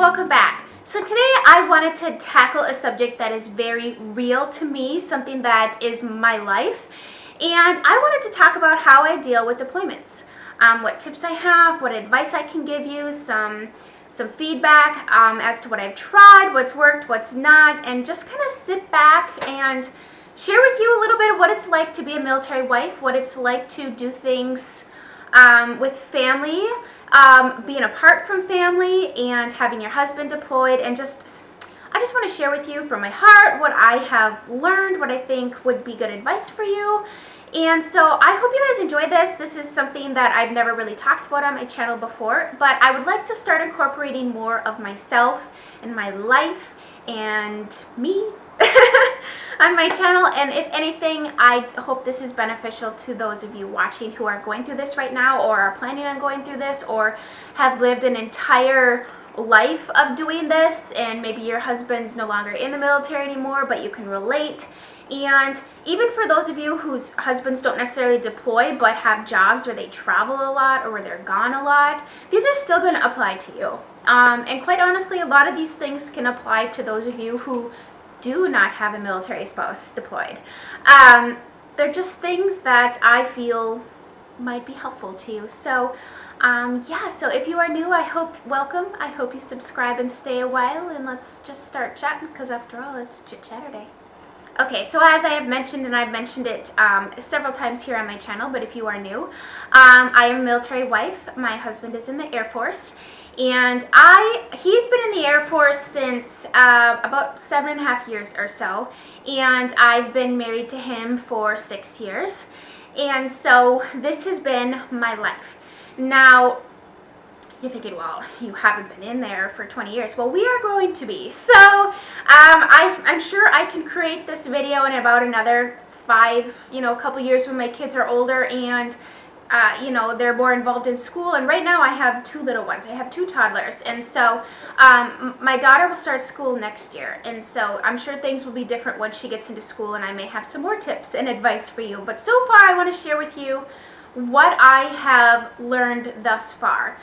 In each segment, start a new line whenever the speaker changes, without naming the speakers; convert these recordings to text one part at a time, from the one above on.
welcome back. So today I wanted to tackle a subject that is very real to me, something that is my life, and I wanted to talk about how I deal with deployments, what tips I have, what advice I can give you, some feedback as to what I've tried, what's worked, what's not, and just kind of sit back and share with you a little bit of what it's like to be a military wife, what it's like to do things with family, being apart from family and having your husband deployed, and I just want to share with you from my heart what I have learned, what I think would be good advice for you. And so I hope you guys enjoy this. This is something that I've never really talked about on my channel before, but I would like to start incorporating more of myself and my life and me on my channel. And if anything, I hope this is beneficial to those of you watching who are going through this right now, or are planning on going through this, or have lived an entire life of doing this, and maybe your husband's no longer in the military anymore, but you can relate. And even for those of you whose husbands don't necessarily deploy but have jobs where they travel a lot or where they're gone a lot, these are still going to apply to you. And quite honestly, a lot of these things can apply to those of you who do not have a military spouse deployed. They're just things that I feel might be helpful to you. So yeah, so if you are new, welcome. I hope you subscribe and stay a while, and let's just start chatting, because after all, it's Chit Saturday. Okay, so as I have mentioned, and I've mentioned it several times here on my channel, but if you are new, I am a military wife. My husband is in the Air Force, and he's been in the Air Force since about 7.5 years or so, and I've been married to him for 6 years, and so this has been my life. Now, you're thinking, well, you haven't been in there for 20 years. Well, we are going to be. So I'm sure I can create this video in about another 5, a couple years when my kids are older and they're more involved in school. And right now I have 2 little ones. I have 2 toddlers. And so my daughter will start school next year. And so I'm sure things will be different once she gets into school, and I may have some more tips and advice for you. But so far, I want to share with you what I have learned thus far.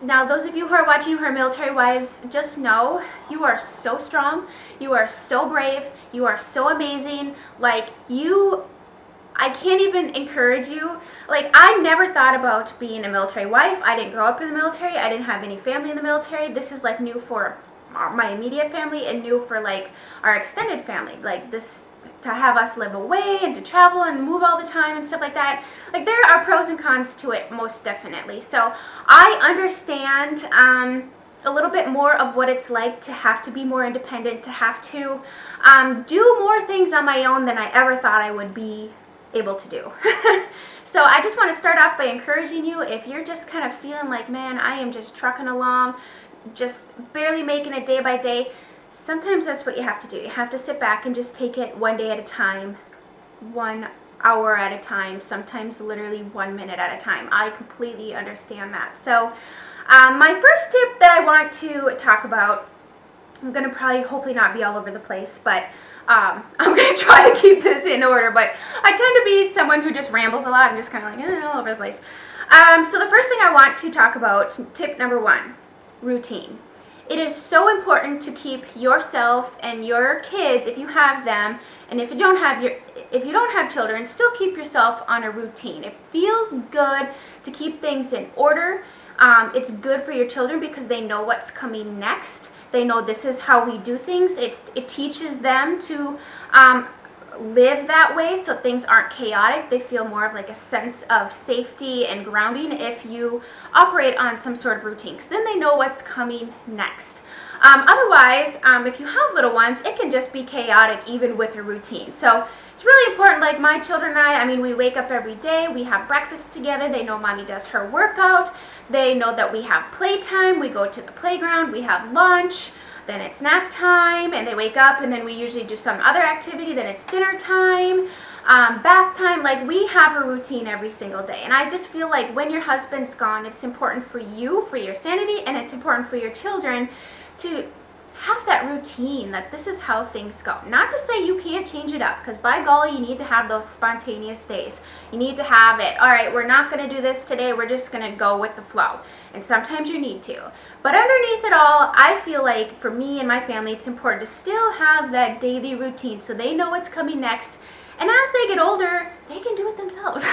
Now, those of you who are watching who are military wives, just know you are so strong, you are so brave, you are so amazing. Like, I can't even encourage you. Like, I never thought about being a military wife. I didn't grow up in the military. I didn't have any family in the military. This is like new for my immediate family and new for like our extended family. Like, this, to have us live away and to travel and move all the time and stuff like that. Like, there are pros and cons to it, most definitely. So I understand a little bit more of what it's like to have to be more independent, to have to do more things on my own than I ever thought I would be able to do. So I just want to start off by encouraging you, if you're just kind of feeling like, man, I am just trucking along, just barely making it day by day, sometimes that's what you have to do. You have to sit back and just take it one day at a time, 1 hour at a time, sometimes literally 1 minute at a time. I completely understand that. So my first tip that I want to talk about, I'm going to probably hopefully not be all over the place, but I'm going to try to keep this in order, but I tend to be someone who just rambles a lot and just kind of like all over the place. So the first thing I want to talk about, tip number 1, routine. It is so important to keep yourself and your kids, if you have them, and if you don't have children, still keep yourself on a routine. It feels good to keep things in order. It's good for your children because they know what's coming next. They know this is how we do things. It teaches them to live that way, so things aren't chaotic. They feel more of like a sense of safety and grounding if you operate on some sort of routine, because then they know what's coming next. Otherwise, if you have little ones, it can just be chaotic even with a routine. So it's really important. Like my children and I mean, we wake up every day, we have breakfast together, they know mommy does her workout, they know that we have playtime, we go to the playground, we have lunch, then it's nap time, and they wake up, and then we usually do some other activity, then it's dinner time, bath time. Like, we have a routine every single day, and I just feel like when your husband's gone, it's important for you, for your sanity, and it's important for your children to have that routine that this is how things go. Not to say you can't change it up, because by golly, you need to have those spontaneous days. You need to have it, all right, we're not going to do this today, we're just going to go with the flow. And sometimes you need to. But underneath it all, I feel like for me and my family, it's important to still have that daily routine so they know what's coming next. And as they get older, they can do it themselves.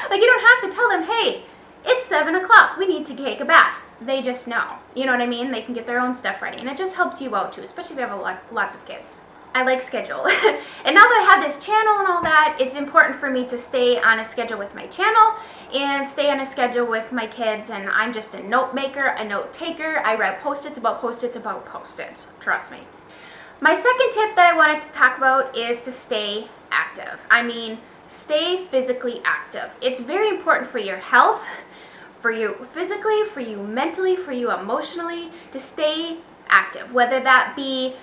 Like, you don't have to tell them, hey, it's 7 o'clock, we need to take a bath. They just know. You know what I mean? They can get their own stuff ready. And it just helps you out too, especially if you have lots of kids. I like schedule. And now that I have this channel and all that, it's important for me to stay on a schedule with my channel and stay on a schedule with my kids. And I'm just a note maker, a note taker. I write post-its about post-its about post-its. Trust me. My second tip that I wanted to talk about is to stay active. I mean, stay physically active. It's very important for your health, for you physically, for you mentally, for you emotionally, to stay active, whether that be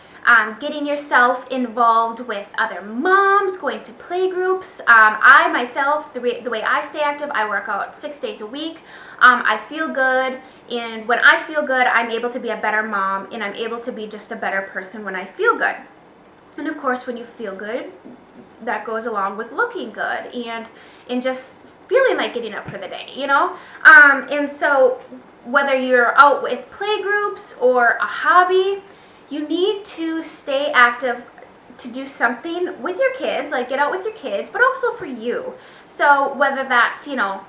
getting yourself involved with other moms, going to play groups. I myself, the way I stay active, I work out 6 days a week. I feel good, and when I feel good, I'm able to be a better mom, and I'm able to be just a better person when I feel good. And of course, when you feel good, that goes along with looking good and just feeling like getting up for the day, you know? And so whether you're out with play groups or a hobby, you need to stay active to do something with your kids, like get out with your kids, but also for you. So whether that's, you know,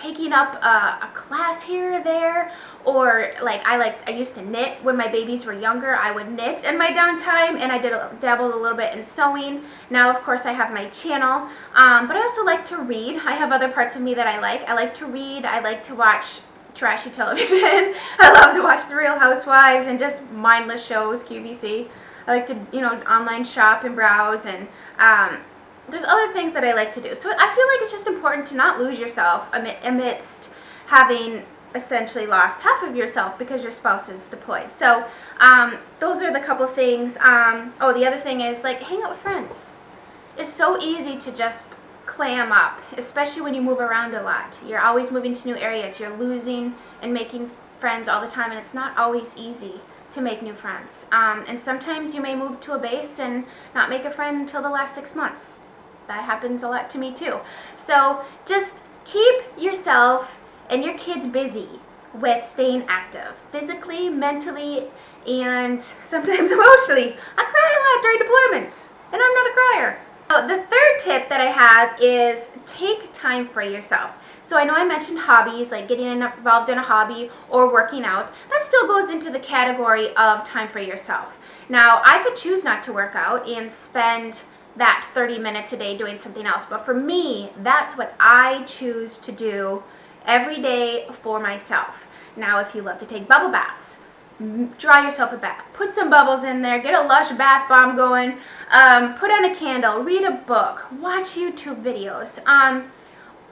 taking up a class here or there, or like I used to knit when my babies were younger. I would knit in my downtime, and I dabbled a little bit in sewing. Now, of course, I have my channel, but I also like to read. I have other parts of me that I like. I like to read. I like to watch trashy television. I love to watch The Real Housewives and just mindless shows, QVC. I like to, you know, online shop and browse, and there's other things that I like to do. So I feel like it's just important to not lose yourself amidst having essentially lost half of yourself because your spouse is deployed. So those are the couple things. Oh, the other thing is, like, hang out with friends. It's so easy to just clam up, especially when you move around a lot. You're always moving to new areas. You're losing and making friends all the time, and it's not always easy to make new friends. And sometimes you may move to a base and not make a friend until the last 6 months. That happens a lot to me too. So just keep yourself and your kids busy with staying active, physically, mentally, and sometimes emotionally. I cry a lot during deployments, and I'm not a crier. So the third tip that I have is take time for yourself. So I know I mentioned hobbies, like getting involved in a hobby or working out. That still goes into the category of time for yourself. Now, I could choose not to work out and spend that 30 minutes a day doing something else, but for me, that's what I choose to do every day for myself. Now, if you love to take bubble baths, draw yourself a bath, put some bubbles in there, get a Lush bath bomb going, put on a candle, read a book, watch YouTube videos.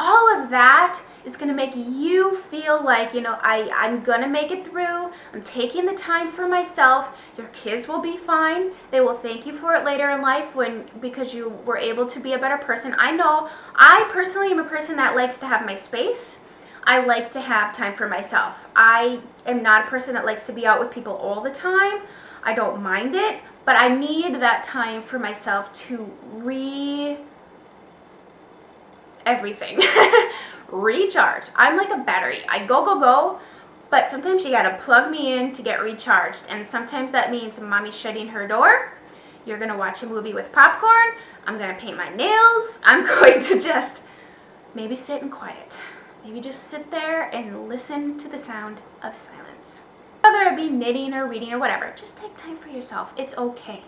All of that is going to make you feel like, you know, I'm going to make it through. I'm taking the time for myself. Your kids will be fine. They will thank you for it later in life because you were able to be a better person. I know I personally am a person that likes to have my space. I like to have time for myself. I am not a person that likes to be out with people all the time. I don't mind it, but I need that time for myself to everything. Recharge. I'm like a battery. I go, but sometimes you gotta plug me in to get recharged, and sometimes that means mommy shutting her door. You're gonna watch a movie with popcorn. I'm gonna paint my nails. I'm going to just maybe sit in quiet. Maybe just sit there and listen to the sound of silence. Whether it be knitting or reading or whatever, just take time for yourself. It's okay.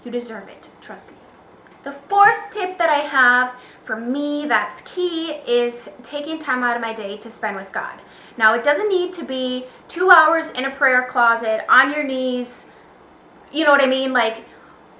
You deserve it. Trust me. The fourth tip that I have for me that's key is taking time out of my day to spend with God. Now, it doesn't need to be 2 hours in a prayer closet, on your knees, you know what I mean? Like,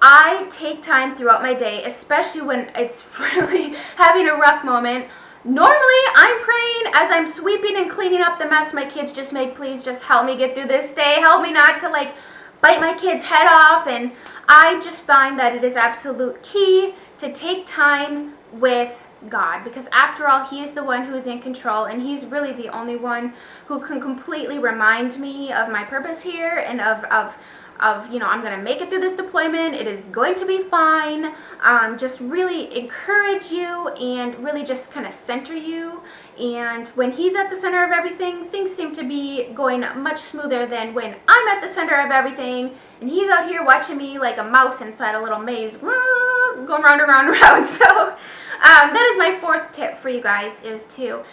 I take time throughout my day, especially when it's really having a rough moment. Normally, I'm praying as I'm sweeping and cleaning up the mess my kids just make. Please just help me get through this day. Help me not to, like, bite my kid's head off. And I just find that it is absolute key to take time with God, because after all, He is the one who is in control, and He's really the only one who can completely remind me of my purpose here and of of, I'm going to make it through this deployment. It is going to be fine. Just really encourage you and really just kind of center you. And when he's at the center of everything, things seem to be going much smoother than when I'm at the center of everything and he's out here watching me like a mouse inside a little maze, going round and round and round. So that is my fourth tip for you guys, is to,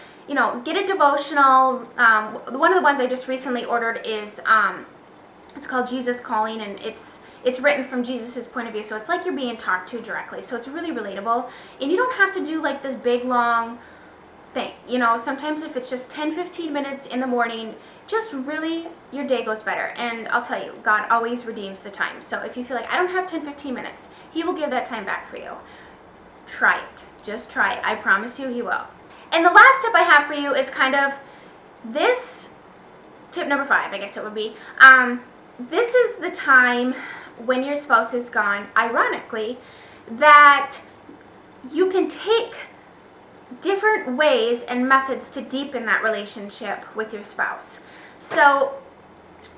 get a devotional. One of the ones I just recently ordered is, it's called Jesus Calling, and it's written from Jesus's point of view. So it's like you're being talked to directly. So it's really relatable, and you don't have to do like this big long thing. Sometimes if it's just 10-15 minutes in the morning, just really your day goes better. And I'll tell you, God always redeems the time. So if you feel like I don't have 10-15 minutes, he will give that time back for you. Try it. Just try it. I promise you he will. And the last tip I have for you is kind of this, tip number 5, I guess it would be. This is the time when your spouse is gone, ironically, that you can take different ways and methods to deepen that relationship with your spouse. So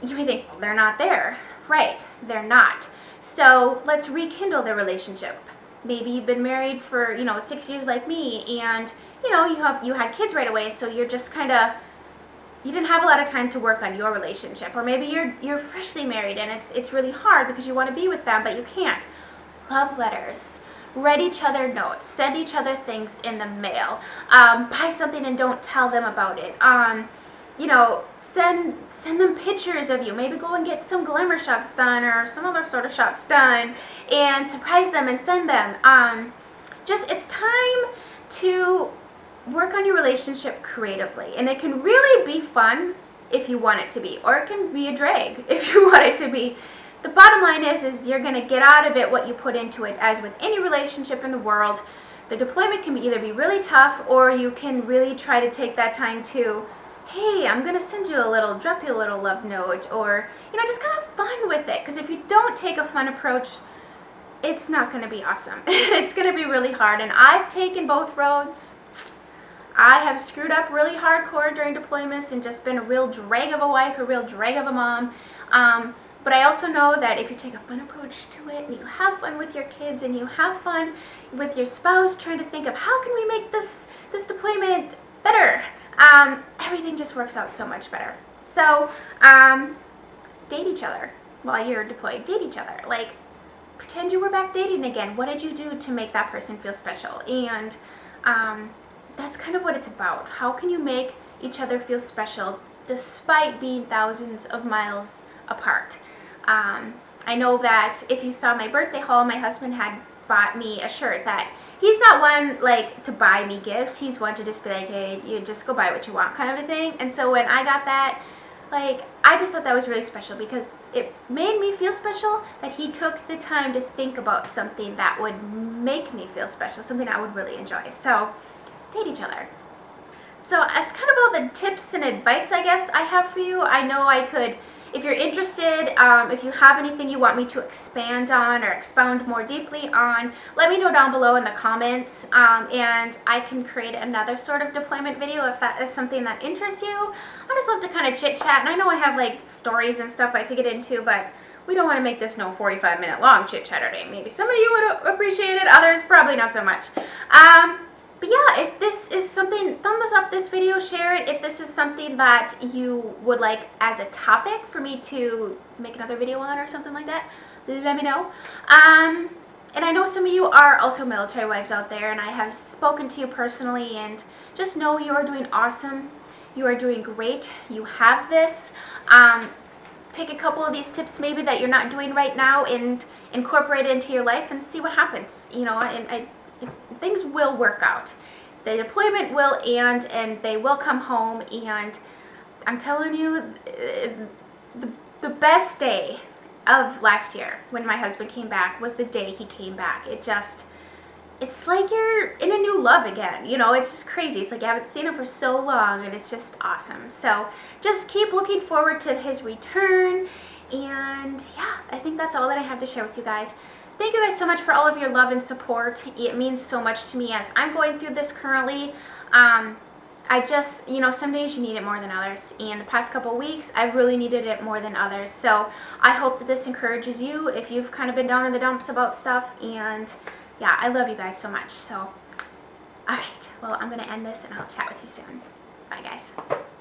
you may think, well, they're not there. Right, they're not. So let's rekindle the relationship. Maybe you've been married for, 6 years like me, and, you had kids right away, so you're just kind of, you didn't have a lot of time to work on your relationship. Or maybe you're freshly married and it's really hard because you want to be with them, but you can't. Love letters. Write each other notes. Send each other things in the mail. Buy something and don't tell them about it. Send them pictures of you. Maybe go and get some glamour shots done or some other sort of shots done and surprise them and send them. It's time to work on your relationship creatively, and it can really be fun if you want it to be, or it can be a drag if you want it to be. The bottom line is you're going to get out of it what you put into it. As with any relationship in the world, the deployment can either be really tough, or you can really try to take that time to, hey, I'm going to drop you a little love note, or, just kind of fun with it. Because if you don't take a fun approach, it's not going to be awesome. It's going to be really hard, and I've taken both roads. I have screwed up really hardcore during deployments and just been a real drag of a wife, a real drag of a mom. But I also know that if you take a fun approach to it, and you have fun with your kids, and you have fun with your spouse trying to think of how can we make this deployment better, everything just works out so much better. So date each other while you're deployed. Date each other. Like, pretend you were back dating again. What did you do to make that person feel special? And that's kind of what it's about. How can you make each other feel special despite being thousands of miles apart? I know that if you saw my birthday haul, my husband had bought me a shirt that he's not one like to buy me gifts. He's one to just be like, hey, you just go buy what you want kind of a thing. And so when I got that, like, I just thought that was really special because it made me feel special that he took the time to think about something that would make me feel special, something I would really enjoy. So date each other. So that's kind of all the tips and advice I guess I have for you. I know I could, if you're interested, if you have anything you want me to expand on or expound more deeply on, let me know down below in the comments, and I can create another sort of deployment video if that is something that interests you. I just love to kind of chit chat, and I know I have like stories and stuff I could get into, but we don't want to make this no 45-minute long chit chatter day. Maybe some of you would appreciate it, others probably not so much. But yeah, if this is something, thumbs up this video, share it. If this is something that you would like as a topic for me to make another video on or something like that, let me know. And I know some of you are also military wives out there, and I have spoken to you personally, and just know you are doing awesome. You are doing great. You have this. Take a couple of these tips maybe that you're not doing right now and incorporate it into your life and see what happens. And things will work out. The deployment will end, and they will come home, and I'm telling you, the best day of last year when my husband came back was the day he came back. It's like you're in a new love again. It's just crazy. It's like you haven't seen him for so long, and it's just awesome. So just keep looking forward to his return, and yeah, I think that's all that I have to share with you guys. Thank you guys so much for all of your love and support. It means so much to me as I'm going through this currently. I just, some days you need it more than others, and the past couple weeks I've really needed it more than others. So I hope that this encourages you if you've kind of been down in the dumps about stuff. And yeah, I love you guys so much. So all right, well, I'm gonna end this and I'll chat with you soon. Bye guys.